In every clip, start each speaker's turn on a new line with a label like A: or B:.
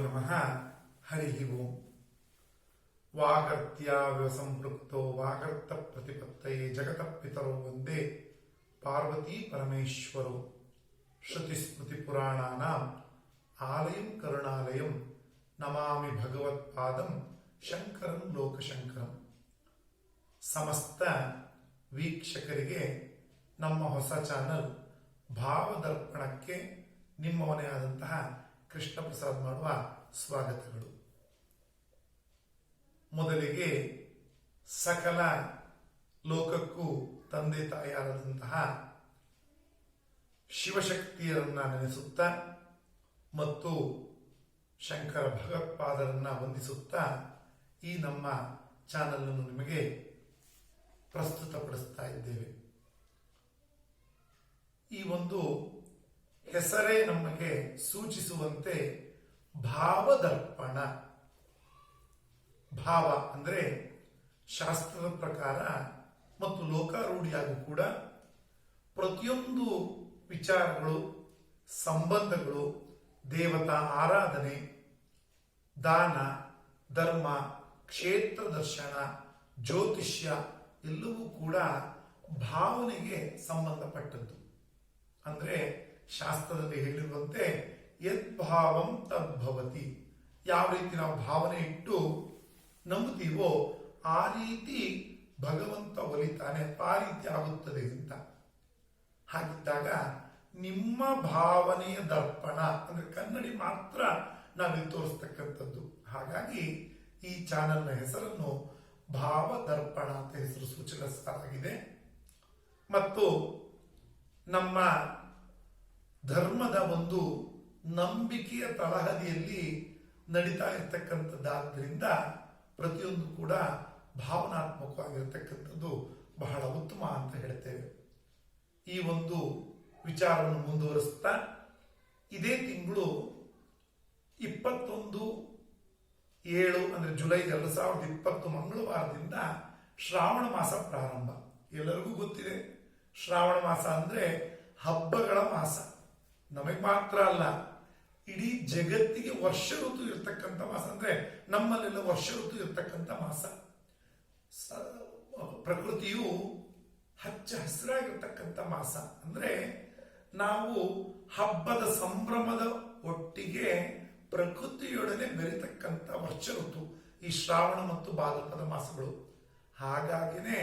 A: ನಮಃ. ಹರಿ ಓಂ. ವಾಗರ್ತ್ಯಾವ್ಯ ಸಂಪೃಕ್ತೋ ವಾಗರ್ತ ಪ್ರತಿಪತ್ತಯೇ ಜಗತ ಪಿತರೋ ವಂದೇ ಪಾರ್ವತೀ ಪರಮೇಶ್ವರೋ. ಶ್ರುತಿಸ್ಮೃತಿ ಪುರಾಣಾನಾಂ ಆಲಯಂ ಕರುಣಾಲಯಂ ನಮಾಮಿ ಭಗವತ್ಪಾದಂ ಶಂಕರಂ ಲೋಕಶಂಕರಂ. ಸಮಸ್ತ ವೀಕ್ಷಕರಿಗೆ ನಮ್ಮ ಹೊಸ ಚಾನಲ್ ಭಾವದರ್ಪಣಕ್ಕೆ ನಿಮ್ಮವನೇ ಆದಂತಹ ಕೃಷ್ಣ ಪ್ರಸಾದ್ ಮಾಡುವ ಸ್ವಾಗತಗಳು. ಮೊದಲಿಗೆ ಸಕಲ ಲೋಕಕ್ಕೂ ತಂದೆ ತಾಯಿಯಾದಂತಹ ಶಿವಶಕ್ತಿಯರನ್ನ ನೆನೆಸುತ್ತಾ ಮತ್ತು ಶಂಕರ ಭಗವತ್ಪಾದರನ್ನ ವಂದಿಸುತ್ತಾ ಈ ನಮ್ಮ ಚಾನಲ್ ಅನ್ನು ನಿಮಗೆ ಪ್ರಸ್ತುತಪಡಿಸ್ತಾ ಇದ್ದೇವೆ. ಈ ಒಂದು ಹೆಸರೇ ನಮಗೆ ಸೂಚಿಸುವಂತೆ ಭಾವದರ್ಪಣ. ಭಾವ ಅಂದರೆ ಶಾಸ್ತ್ರದ ಪ್ರಕಾರ ಮತ್ತು ಲೋಕಾರೂಢಿಯಾಗೂ ಕೂಡ ಪ್ರತಿಯೊಂದು ವಿಚಾರಗಳು, ಸಂಬಂಧಗಳು, ದೇವತಾ ಆರಾಧನೆ, ದಾನ, ಧರ್ಮ, ಕ್ಷೇತ್ರ ದರ್ಶನ, ಜ್ಯೋತಿಷ್ಯ ಎಲ್ಲವೂ ಕೂಡ ಭಾವನೆಗೆ ಸಂಬಂಧಪಟ್ಟದ್ದು. ಅಂದ್ರೆ ಶಾಸ್ತ್ರದಲ್ಲಿ ಹೇಳಿರುವಂತೆ ಯದ್ಭಾವಂ ತದ್ಭವತಿ. ಯಾವ ರೀತಿ ನಾವು ಭಾವನೆ ಇಟ್ಟು ನಂಬುತ್ತೀವೋ ಆ ರೀತಿ ಭಗವಂತ ಒಲಿತಾನೆ, ಆ ರೀತಿ ಆಗುತ್ತದೆ ಅಂತ. ಹಾಗಿದ್ದಾಗ ನಿಮ್ಮ ಭಾವನೆಯ ದರ್ಪಣ ಅಂದ್ರೆ ಕನ್ನಡಿ ಮಾತ್ರ ನಾವಿಲ್ಲಿ ತೋರಿಸ್ತಕ್ಕಂಥದ್ದು. ಹಾಗಾಗಿ ಈ ಚಾನೆಲ್ನ ಹೆಸರನ್ನು ಭಾವದರ್ಪಣ ಅಂತ ಹೆಸರು ಸೂಚಿಸಲಾಗಿದೆ. ಮತ್ತು ನಮ್ಮ ಧರ್ಮದ ಒಂದು ನಂಬಿಕೆಯ ತಳಹದಿಯಲ್ಲಿ ನಡೀತಾ ಇರತಕ್ಕಂಥದ್ದಾದ್ರಿಂದ ಪ್ರತಿಯೊಂದು ಕೂಡ ಭಾವನಾತ್ಮಕವಾಗಿರತಕ್ಕಂಥದ್ದು ಬಹಳ ಉತ್ತಮ ಅಂತ ಹೇಳ್ತೇವೆ. ಈ ಒಂದು ವಿಚಾರವನ್ನು ಮುಂದುವರಿಸ್ತಾ ಇದೇ ತಿಂಗಳು 21/7 ಅಂದ್ರೆ ಜುಲೈ 2020 ಮಂಗಳವಾರದಿಂದ ಶ್ರಾವಣ ಮಾಸ ಪ್ರಾರಂಭ. ಎಲ್ಲರಿಗೂ ಗೊತ್ತಿದೆ, ಶ್ರಾವಣ ಮಾಸ ಅಂದ್ರೆ ಹಬ್ಬಗಳ ಮಾಸ. ನಮಗೆ ಮಾತ್ರ ಅಲ್ಲ, ಇಡೀ ಜಗತ್ತಿಗೆ ವರ್ಷ ಋತು ಇರ್ತಕ್ಕಂಥ ಮಾಸ. ಅಂದ್ರೆ ನಮ್ಮಲ್ಲೆಲ್ಲ ವರ್ಷ ಋತು ಇರ್ತಕ್ಕಂಥ ಮಾಸ. ಪ್ರಕೃತಿಯು ಹಚ್ಚ ಹಸಿರಾಗಿರ್ತಕ್ಕಂಥ ಮಾಸ. ಅಂದ್ರೆ ನಾವು ಹಬ್ಬದ ಸಂಭ್ರಮದ ಒಟ್ಟಿಗೆ ಪ್ರಕೃತಿಯೊಡನೆ ಬೆರೆತಕ್ಕಂಥ ವರ್ಷ ಋತು ಈ ಶ್ರಾವಣ ಮತ್ತು ಭಾದ್ರಪದ ಮಾಸಗಳು. ಹಾಗಾಗಿನೇ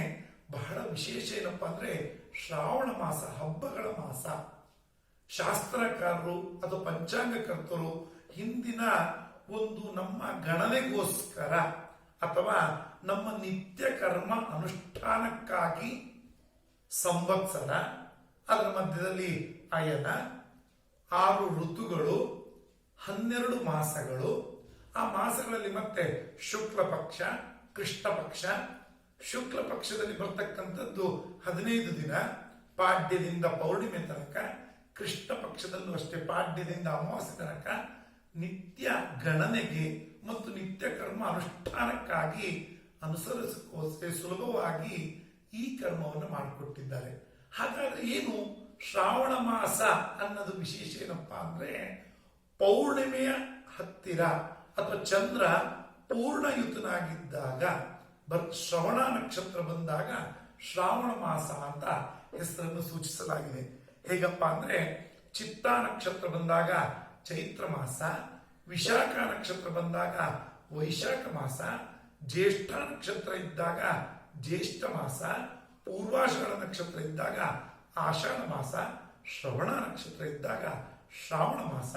A: ಬಹಳ ವಿಶೇಷ ಏನಪ್ಪಾ ಅಂದ್ರೆ ಶ್ರಾವಣ ಮಾಸ ಹಬ್ಬಗಳ ಮಾಸ. ಶಾಸ್ತ್ರಕಾರರು ಅಥವಾ ಪಂಚಾಂಗಕರ್ತರು ಹಿಂದಿನ ಒಂದು ನಮ್ಮ ಗಣನೆಗೋಸ್ಕರ ಅಥವಾ ನಮ್ಮ ನಿತ್ಯ ಕರ್ಮ ಅನುಷ್ಠಾನಕ್ಕಾಗಿ ಸಂವತ್ಸರ, ಅದರ ಮಧ್ಯದಲ್ಲಿ ಅಯನ, 6 ಋತುಗಳು, 12 ಮಾಸಗಳು, ಆ ಮಾಸಗಳಲ್ಲಿ ಮತ್ತೆ ಶುಕ್ಲ ಪಕ್ಷ, ಕೃಷ್ಣ ಪಕ್ಷ. ಶುಕ್ಲ ಪಕ್ಷದಲ್ಲಿ ಬರ್ತಕ್ಕಂಥದ್ದು 15 ದಿನ, ಪಾಡ್ಯದಿಂದ ಪೌರ್ಣಿಮೆ ತನಕ. ಕೃಷ್ಣ ಪಕ್ಷದಲ್ಲೂ ಅಷ್ಟೇ, ಪಾಡ್ಯದಿಂದ ಅಮಾವಾಸ್ಯೆ ತನಕ ನಿತ್ಯ ಗಣನೆಗೆ ಮತ್ತು ನಿತ್ಯ ಕರ್ಮ ಅನುಷ್ಠಾನಕ್ಕಾಗಿ ಅನುಸರಿಸೋಕೆ ಸುಲಭವಾಗಿ ಈ ಕರ್ಮವನ್ನು ಮಾಡಿಕೊಟ್ಟಿದ್ದಾರೆ. ಹಾಗಾದ್ರೆ ಏನು ಶ್ರಾವಣ ಮಾಸ ಅನ್ನೋದು ವಿಶೇಷ ಏನಪ್ಪಾ ಅಂದ್ರೆ ಪೌರ್ಣಿಮೆಯ ಹತ್ತಿರ ಅಥವಾ ಚಂದ್ರ ಪೂರ್ಣಯುತನಾಗಿದ್ದಾಗ ಶ್ರವಣ ನಕ್ಷತ್ರ ಬಂದಾಗ ಶ್ರಾವಣ ಮಾಸ ಅಂತ ಹೆಸರನ್ನು ಸೂಚಿಸಲಾಗಿದೆ. ಹೇಗಪ್ಪ ಅಂದ್ರೆ ಚಿತ್ತಾ ನಕ್ಷತ್ರ ಬಂದಾಗ ಚೈತ್ರ ಮಾಸ, ವಿಶಾಖ ನಕ್ಷತ್ರ ಬಂದಾಗ ವೈಶಾಖ ಮಾಸ, ಜ್ಯೇಷ್ಠ ನಕ್ಷತ್ರ ಇದ್ದಾಗ ಜ್ಯೇಷ್ಠ ಮಾಸ, ಪೂರ್ವಾಷಾಢ ನಕ್ಷತ್ರ ಇದ್ದಾಗ ಆಷಾಢ ಮಾಸ, ಶ್ರವಣ ನಕ್ಷತ್ರ ಇದ್ದಾಗ ಶ್ರಾವಣ ಮಾಸ,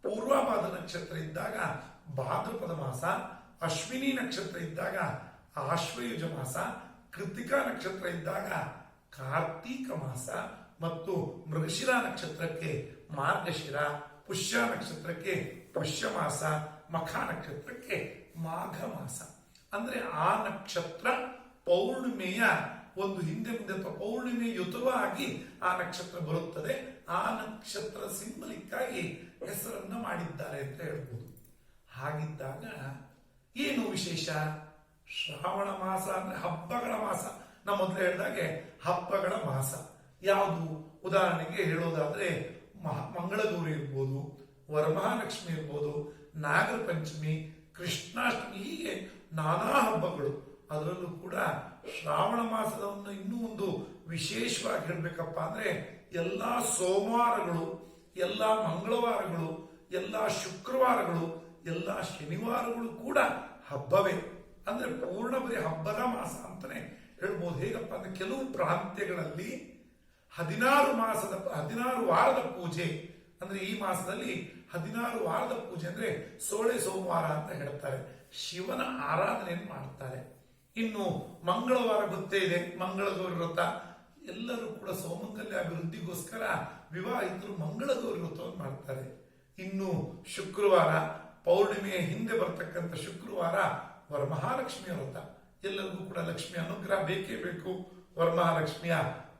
A: ಪೂರ್ವಭಾದ ನಕ್ಷತ್ರ ಇದ್ದಾಗ ಭಾದ್ರಪದ ಮಾಸ, ಅಶ್ವಿನಿ ನಕ್ಷತ್ರ ಇದ್ದಾಗ ಆಶ್ವಯುಜ ಮಾಸ, ಕೃತಿಕಾ ನಕ್ಷತ್ರ ಇದ್ದಾಗ ಕಾರ್ತೀಕ ಮಾಸ, ಮತ್ತು ಮೃಗಶಿರ ನಕ್ಷತ್ರಕ್ಕೆ ಮಾರ್ಗಶಿರ, ಪುಷ್ಯ ನಕ್ಷತ್ರಕ್ಕೆ ಪುಷ್ಯ ಮಾಸ, ಮಖ ನಕ್ಷತ್ರಕ್ಕೆ ಮಾಘ ಮಾಸ. ಅಂದ್ರೆ ಆ ನಕ್ಷತ್ರ ಪೌರ್ಣಿಮೆಯ ಒಂದು ಹಿಂದೆ ಮುಂದೆ ಅಥವಾ ಪೌರ್ಣಿಮೆ ಯುತವಾಗಿ ಆ ನಕ್ಷತ್ರ ಬರುತ್ತದೆ. ಆ ನಕ್ಷತ್ರ ಸಿಂಬಲಿಕ್ಕಾಗಿ ಹೆಸರನ್ನ ಮಾಡಿದ್ದಾರೆ ಅಂತ ಹೇಳ್ಬೋದು. ಹಾಗಿದ್ದಾಗ ಏನು ವಿಶೇಷ? ಶ್ರಾವಣ ಮಾಸ ಅಂದ್ರೆ ಹಬ್ಬಗಳ ಮಾಸ. ನಾ ಮೊದಲೇ ಹೇಳಿದಾಗೆ ಹಬ್ಬಗಳ ಮಾಸ ಯಾವುದು? ಉದಾಹರಣೆಗೆ ಹೇಳೋದಾದ್ರೆ ಮಂಗಳಗೌರಿ ಇರ್ಬೋದು, ವರಮಹಾಲಕ್ಷ್ಮಿ ಇರ್ಬೋದು, ನಾಗರ ಪಂಚಮಿ, ಕೃಷ್ಣಾಷ್ಟಮಿ, ಹೀಗೆ ನಾನಾ ಹಬ್ಬಗಳು. ಅದರಲ್ಲೂ ಕೂಡ ಶ್ರಾವಣ ಮಾಸದವನ್ನು ಇನ್ನೂ ಒಂದು ವಿಶೇಷವಾಗಿ ಹೇಳಬೇಕಪ್ಪ ಅಂದ್ರೆ ಎಲ್ಲ ಸೋಮವಾರಗಳು, ಎಲ್ಲ ಮಂಗಳವಾರಗಳು, ಎಲ್ಲ ಶುಕ್ರವಾರಗಳು, ಎಲ್ಲ ಶನಿವಾರಗಳು ಕೂಡ ಹಬ್ಬವೇ. ಅಂದ್ರೆ ಪೂರ್ಣ ಬರೀ ಹಬ್ಬದ ಮಾಸ ಅಂತಾನೆ ಹೇಳ್ಬೋದು. ಹೇಗಪ್ಪ ಅಂದ್ರೆ ಕೆಲವು ಪ್ರಾಂತ್ಯಗಳಲ್ಲಿ 16 ವಾರದ ಪೂಜೆ ಅಂದ್ರೆ ಈ ಮಾಸದಲ್ಲಿ 16 ವಾರದ ಪೂಜೆ ಅಂದ್ರೆ ಸೋಳೆ ಸೋಮವಾರ ಅಂತ ಹೇಳ್ತಾರೆ. ಶಿವನ ಆರಾಧನೆಯನ್ನು ಮಾಡ್ತಾರೆ. ಇನ್ನು ಮಂಗಳವಾರ ಗೊತ್ತೇ ಇದೆ, ಮಂಗಳಗೌರಿ ವ್ರತ. ಎಲ್ಲರೂ ಕೂಡ ಸೌಮಂಗಲ್ಯ ಅಭಿವೃದ್ಧಿಗೋಸ್ಕರ ವಿವಾಹಿತರು ಮಂಗಳಗೌರಿ ವ್ರತವನ್ನು ಮಾಡ್ತಾರೆ. ಇನ್ನು ಶುಕ್ರವಾರ, ಪೌರ್ಣಿಮೆಯ ಹಿಂದೆ ಬರ್ತಕ್ಕಂಥ ಶುಕ್ರವಾರ ವರಮಹಾಲಕ್ಷ್ಮಿಯ ವ್ರತ. ಎಲ್ಲರಿಗೂ ಕೂಡ ಲಕ್ಷ್ಮಿ ಅನುಗ್ರಹ ಬೇಕೇ ಬೇಕು. ವರಮಹಾಲಕ್ಷ್ಮಿಯ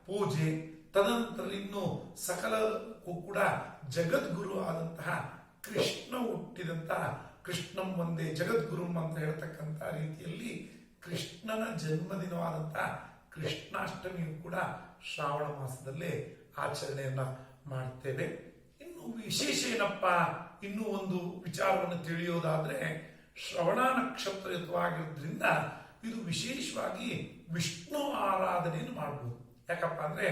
A: ಪೂಜೆ, ತದನಂತರ ಇನ್ನು ಸಕಲಕ್ಕೂ ಕೂಡ ಜಗದ್ಗುರು ಆದಂತಹ ಕೃಷ್ಣ ಹುಟ್ಟಿದಂತಹ ಕೃಷ್ಣಂ ಒಂದೇ ಜಗದ್ಗುರು ಅಂತ ಹೇಳ್ತಕ್ಕಂಥ ರೀತಿಯಲ್ಲಿ ಕೃಷ್ಣನ ಜನ್ಮದಿನವಾದಂತಹ ಕೃಷ್ಣಾಷ್ಟಮಿಯು ಕೂಡ ಶ್ರಾವಣ ಮಾಸದಲ್ಲೇ ಆಚರಣೆಯನ್ನ ಮಾಡ್ತೇವೆ. ಇನ್ನು ವಿಶೇಷ ಏನಪ್ಪ, ಇನ್ನೂ ಒಂದು ವಿಚಾರವನ್ನು ತಿಳಿಯೋದಾದ್ರೆ ಶ್ರವಣ ನಕ್ಷತ್ರಯುತವಾಗಿರೋದ್ರಿಂದ ಇದು ವಿಶೇಷವಾಗಿ ವಿಷ್ಣು ಆರಾಧನೆಯನ್ನು ಮಾಡಬಹುದು. ಯಾಕಪ್ಪ ಅಂದ್ರೆ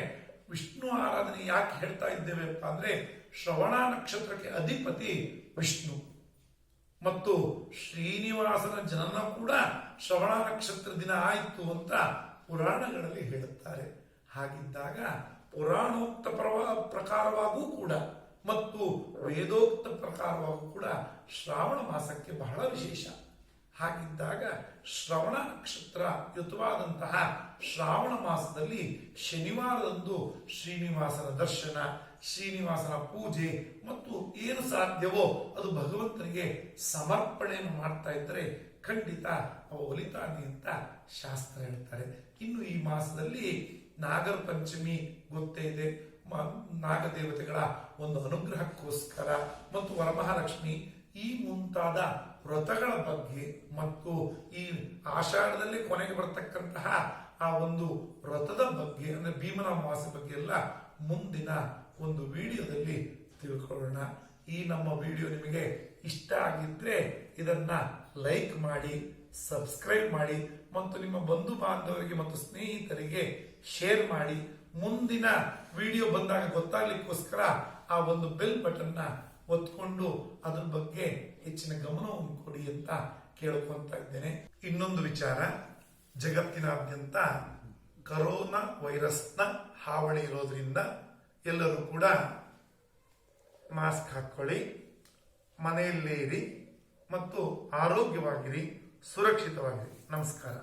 A: ವಿಷ್ಣು ಆರಾಧನೆ ಯಾಕೆ ಹೇಳ್ತಾ ಇದ್ದೇವೆಪ್ಪ ಅಂದ್ರೆ ಶ್ರವಣ ನಕ್ಷತ್ರಕ್ಕೆ ಅಧಿಪತಿ ವಿಷ್ಣು ಮತ್ತು ಶ್ರೀನಿವಾಸನ ಜನನ ಕೂಡ ಶ್ರವಣ ನಕ್ಷತ್ರ ದಿನ ಆಯಿತು ಅಂತ ಪುರಾಣಗಳಲ್ಲಿ ಹೇಳುತ್ತಾರೆ. ಹಾಗಿದ್ದಾಗ ಪುರಾಣೋಕ್ತ ಪ್ರಕಾರವಾಗೂ ಕೂಡ ಮತ್ತು ವೇದೋಕ್ತ ಪ್ರಕಾರವಾಗೂ ಕೂಡ ಶ್ರಾವಣ ಮಾಸಕ್ಕೆ ಬಹಳ ವಿಶೇಷ. ಹಾಗಿದ್ದಾಗ ಶ್ರವಣ ನಕ್ಷತ್ರ ಯುತವಾದಂತಹ ಶ್ರಾವಣ ಮಾಸದಲ್ಲಿ ಶನಿವಾರದಂದು ಶ್ರೀನಿವಾಸನ ದರ್ಶನ, ಶ್ರೀನಿವಾಸನ ಪೂಜೆ ಮತ್ತು ಏನು ಸಾಧ್ಯವೋ ಅದು ಭಗವಂತನಿಗೆ ಸಮರ್ಪಣೆಯನ್ನು ಮಾಡ್ತಾ ಇದ್ದರೆ ಖಂಡಿತ ಅವ ಒಲಿತಾನೆ ಅಂತ ಶಾಸ್ತ್ರ ಹೇಳ್ತಾರೆ. ಇನ್ನು ಈ ಮಾಸದಲ್ಲಿ ನಾಗರ ಪಂಚಮಿ ಗೊತ್ತೇ ಇದೆ. ನಾಗದೇವತೆಗಳ ಒಂದು ಅನುಗ್ರಹಕ್ಕೋಸ್ಕರ ಮತ್ತು ವರಮಹಾಲಕ್ಷ್ಮಿ ಈ ಮುಂತಾದ ವ್ರತಗಳ ಬಗ್ಗೆ ಮತ್ತು ಈ ಆಷಾಢದಲ್ಲಿ ಕೊನೆಗೆ ಬರತಕ್ಕಂತಹ ಆ ಒಂದು ವ್ರತದ ಬಗ್ಗೆ ಅಂದ್ರೆ ಭೀಮನ ಅಮಾವಾಸ್ಯೆ ಬಗ್ಗೆ ಎಲ್ಲ ಮುಂದಿನ ಒಂದು ವಿಡಿಯೋದಲ್ಲಿ ತಿಳ್ಕೊಳ್ಳೋಣ. ಈ ನಮ್ಮ ವಿಡಿಯೋ ನಿಮಗೆ ಇಷ್ಟ ಆಗಿದ್ರೆ ಇದನ್ನ ಲೈಕ್ ಮಾಡಿ, ಸಬ್ಸ್ಕ್ರೈಬ್ ಮಾಡಿ ಮತ್ತು ನಿಮ್ಮ ಬಂಧು ಬಾಂಧವರಿಗೆ ಮತ್ತು ಸ್ನೇಹಿತರಿಗೆ ಶೇರ್ ಮಾಡಿ. ಮುಂದಿನ ವಿಡಿಯೋ ಬಂದಾಗ ಗೊತ್ತಾಗ್ಲಿಕ್ಕೋಸ್ಕರ ಆ ಒಂದು ಬೆಲ್ ಬಟನ್ನ ಒತ್ಕೊಂಡು ಅದ್ರ ಬಗ್ಗೆ ಹೆಚ್ಚಿನ ಗಮನವನ್ನು ಕೊಡಿ ಅಂತ ಕೇಳ್ಕೊಂತ ಇದ್ದೇನೆ. ಇನ್ನೊಂದು ವಿಚಾರ, ಜಗತ್ತಿನಾದ್ಯಂತ ಕರೋನಾ ವೈರಸ್ನ ಹಾವಳಿ ಇರೋದ್ರಿಂದ ಎಲ್ಲರೂ ಕೂಡ ಮಾಸ್ಕ್ ಹಾಕೊಳ್ಳಿ, ಮನೆಯಲ್ಲೇ ಇರಿ ಮತ್ತು ಆರೋಗ್ಯವಾಗಿರಿ, ಸುರಕ್ಷಿತವಾಗಿರಿ. ನಮಸ್ಕಾರ.